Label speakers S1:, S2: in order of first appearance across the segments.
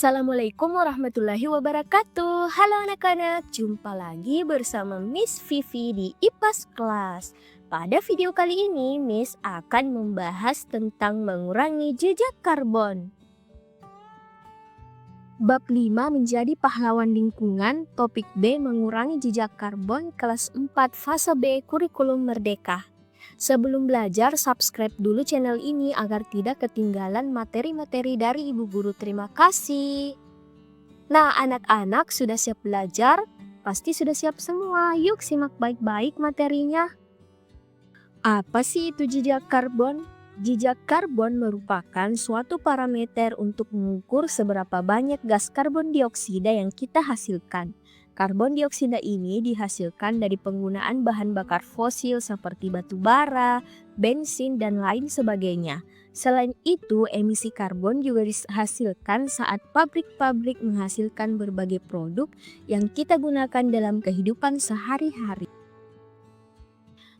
S1: Assalamualaikum warahmatullahi wabarakatuh. Halo anak-anak, jumpa lagi bersama Miss Vivi di IPAS Kelas. Pada video kali ini, Miss akan membahas tentang mengurangi jejak karbon. Bab 5 menjadi pahlawan lingkungan, topik B mengurangi jejak karbon, kelas 4 fase B kurikulum merdeka. Sebelum belajar, subscribe dulu channel ini agar tidak ketinggalan materi-materi dari Ibu Guru. Terima kasih. Nah, anak-anak sudah siap belajar? Pasti sudah siap semua. Yuk simak baik-baik materinya. Apa sih itu jejak karbon? Jejak karbon merupakan suatu parameter untuk mengukur seberapa banyak gas karbon dioksida yang kita hasilkan. Karbon dioksida ini dihasilkan dari penggunaan bahan bakar fosil seperti batu bara, bensin, dan lain sebagainya. Selain itu, emisi karbon juga dihasilkan saat pabrik-pabrik menghasilkan berbagai produk yang kita gunakan dalam kehidupan sehari-hari.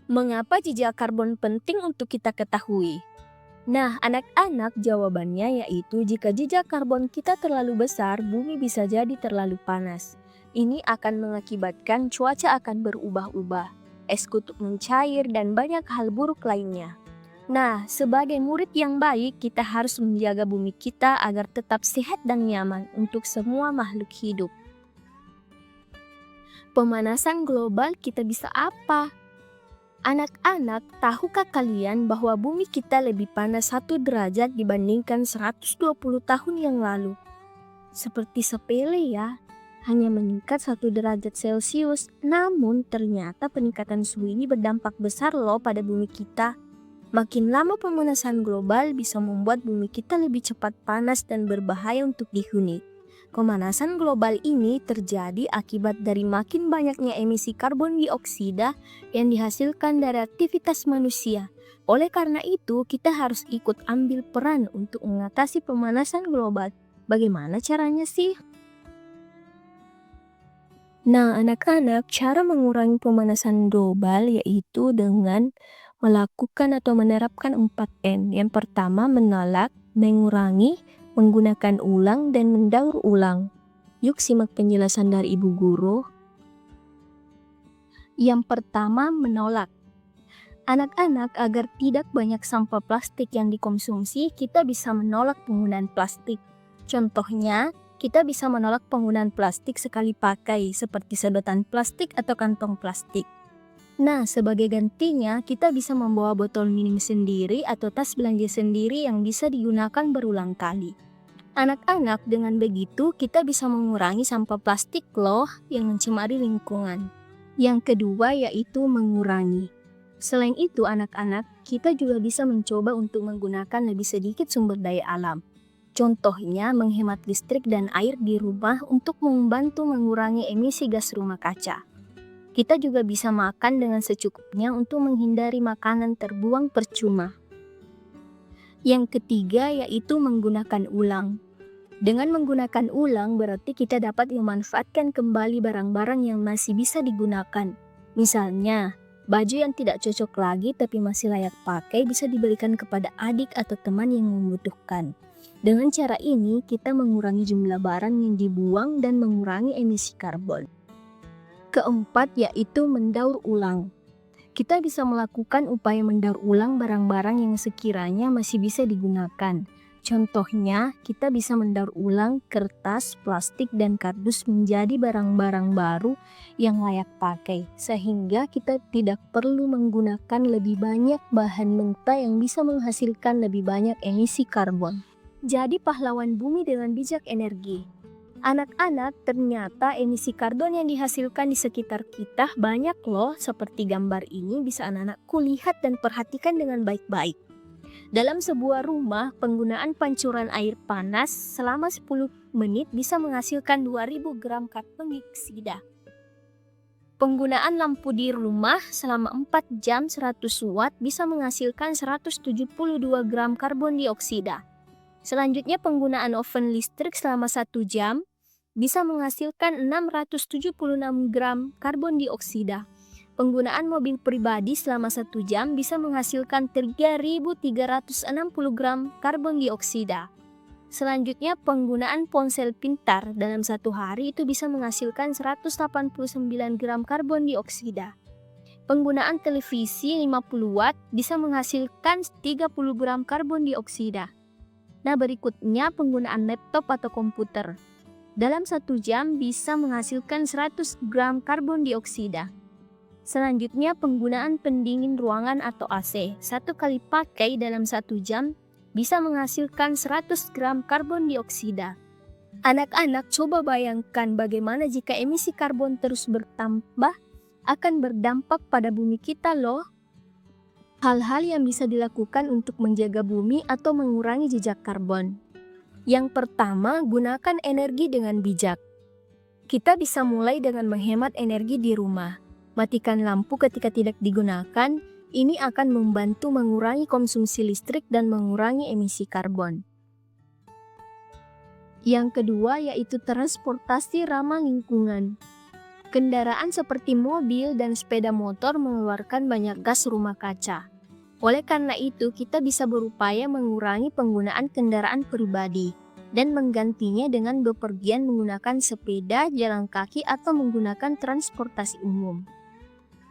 S1: Mengapa jejak karbon penting untuk kita ketahui? Nah, anak-anak, jawabannya yaitu jika jejak karbon kita terlalu besar, bumi bisa jadi terlalu panas. Ini akan mengakibatkan cuaca akan berubah-ubah, es kutub mencair, dan banyak hal buruk lainnya. Nah, sebagai murid yang baik, kita harus menjaga bumi kita agar tetap sehat dan nyaman untuk semua makhluk hidup. Pemanasan global kita bisa apa? Anak-anak, tahukah kalian bahwa bumi kita lebih panas 1 derajat dibandingkan 120 tahun yang lalu? Seperti sepele ya, hanya meningkat 1 derajat Celcius, namun ternyata peningkatan suhu ini berdampak besar loh pada bumi kita. Makin lama pemanasan global bisa membuat bumi kita lebih cepat panas dan berbahaya untuk dihuni. Pemanasan global ini terjadi akibat dari makin banyaknya emisi karbon dioksida yang dihasilkan dari aktivitas manusia. Oleh karena itu, kita harus ikut ambil peran untuk mengatasi pemanasan global. Bagaimana caranya sih? Nah, anak-anak, cara mengurangi pemanasan global yaitu dengan melakukan atau menerapkan 4N. Yang pertama, menolak, mengurangi, menggunakan ulang, dan mendaur ulang. Yuk simak penjelasan dari Ibu Guru. Yang pertama, menolak. Anak-anak, agar tidak banyak sampah plastik yang dikonsumsi, kita bisa menolak penggunaan plastik. Contohnya, kita bisa menolak penggunaan plastik sekali pakai seperti sedotan plastik atau kantong plastik. Nah, sebagai gantinya, kita bisa membawa botol minum sendiri atau tas belanja sendiri yang bisa digunakan berulang kali. Anak-anak, dengan begitu kita bisa mengurangi sampah plastik loh yang mencemari lingkungan. Yang kedua yaitu mengurangi. Selain itu anak-anak, kita juga bisa mencoba untuk menggunakan lebih sedikit sumber daya alam. Contohnya menghemat listrik dan air di rumah untuk membantu mengurangi emisi gas rumah kaca. Kita juga bisa makan dengan secukupnya untuk menghindari makanan terbuang percuma. Yang ketiga yaitu menggunakan ulang. Dengan menggunakan ulang berarti kita dapat memanfaatkan kembali barang-barang yang masih bisa digunakan. Misalnya, baju yang tidak cocok lagi tapi masih layak pakai bisa diberikan kepada adik atau teman yang membutuhkan. Dengan cara ini, kita mengurangi jumlah barang yang dibuang dan mengurangi emisi karbon. Keempat yaitu mendaur ulang. Kita bisa melakukan upaya mendaur ulang barang-barang yang sekiranya masih bisa digunakan. Contohnya, kita bisa mendaur ulang kertas, plastik, dan kardus menjadi barang-barang baru yang layak pakai, sehingga kita tidak perlu menggunakan lebih banyak bahan mentah yang bisa menghasilkan lebih banyak emisi karbon. Jadi pahlawan bumi dengan bijak energi. Anak-anak, ternyata emisi karbon yang dihasilkan di sekitar kita banyak loh, seperti gambar ini bisa anak-anakku lihat dan perhatikan dengan baik-baik. Dalam sebuah rumah, penggunaan pancuran air panas selama 10 menit bisa menghasilkan 2000 gram karbon dioksida. Penggunaan lampu di rumah selama 4 jam 100 watt bisa menghasilkan 172 gram karbon dioksida. Selanjutnya, penggunaan oven listrik selama 1 jam bisa menghasilkan 676 gram karbon dioksida. Penggunaan mobil pribadi selama 1 jam bisa menghasilkan 3.360 gram karbon dioksida. Selanjutnya, penggunaan ponsel pintar dalam satu hari itu bisa menghasilkan 189 gram karbon dioksida. Penggunaan televisi 50 watt bisa menghasilkan 30 gram karbon dioksida. Nah, berikutnya penggunaan laptop atau komputer. Dalam 1 jam bisa menghasilkan 100 gram karbon dioksida. Selanjutnya, penggunaan pendingin ruangan atau AC. Satu kali pakai dalam 1 jam bisa menghasilkan 100 gram karbon dioksida. Anak-anak, coba bayangkan bagaimana jika emisi karbon terus bertambah, akan berdampak pada bumi kita loh. Hal-hal yang bisa dilakukan untuk menjaga bumi atau mengurangi jejak karbon. Yang pertama, gunakan energi dengan bijak. Kita bisa mulai dengan menghemat energi di rumah. Matikan lampu ketika tidak digunakan, ini akan membantu mengurangi konsumsi listrik dan mengurangi emisi karbon. Yang kedua yaitu transportasi ramah lingkungan. Kendaraan seperti mobil dan sepeda motor mengeluarkan banyak gas rumah kaca. Oleh karena itu, kita bisa berupaya mengurangi penggunaan kendaraan pribadi dan menggantinya dengan bepergian menggunakan sepeda, jalan kaki, atau menggunakan transportasi umum.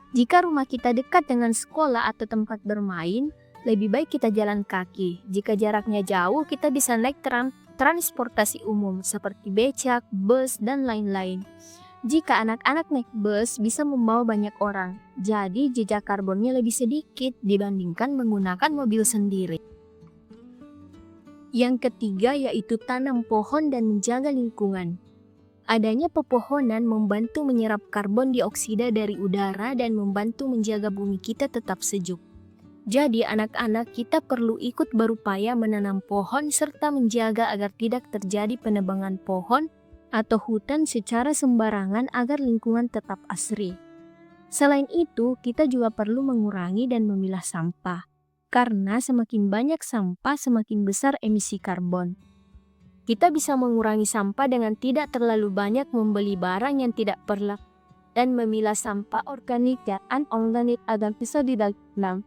S1: Jika rumah kita dekat dengan sekolah atau tempat bermain, lebih baik kita jalan kaki. Jika jaraknya jauh, kita bisa naik transportasi umum seperti becak, bus, dan lain-lain. Jika anak-anak naik bus, bisa membawa banyak orang, jadi jejak karbonnya lebih sedikit dibandingkan menggunakan mobil sendiri. Yang ketiga yaitu tanam pohon dan menjaga lingkungan. Adanya pepohonan membantu menyerap karbon dioksida dari udara dan membantu menjaga bumi kita tetap sejuk. Jadi anak-anak, kita perlu ikut berupaya menanam pohon serta menjaga agar tidak terjadi penebangan pohon atau hutan secara sembarangan agar lingkungan tetap asri. Selain itu, kita juga perlu mengurangi dan memilah sampah. Karena semakin banyak sampah, semakin besar emisi karbon. Kita bisa mengurangi sampah dengan tidak terlalu banyak membeli barang yang tidak perlu dan memilah sampah organik dan anorganik agar bisa didalam.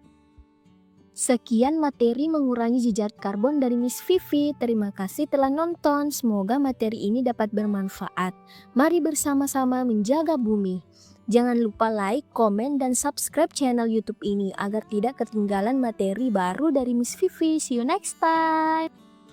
S1: Sekian materi mengurangi jejak karbon dari Miss Vivi. Terima kasih telah nonton. Semoga materi ini dapat bermanfaat. Mari bersama-sama menjaga bumi. Jangan lupa like, komen, dan subscribe channel YouTube ini agar tidak ketinggalan materi baru dari Miss Vivi. See you next time.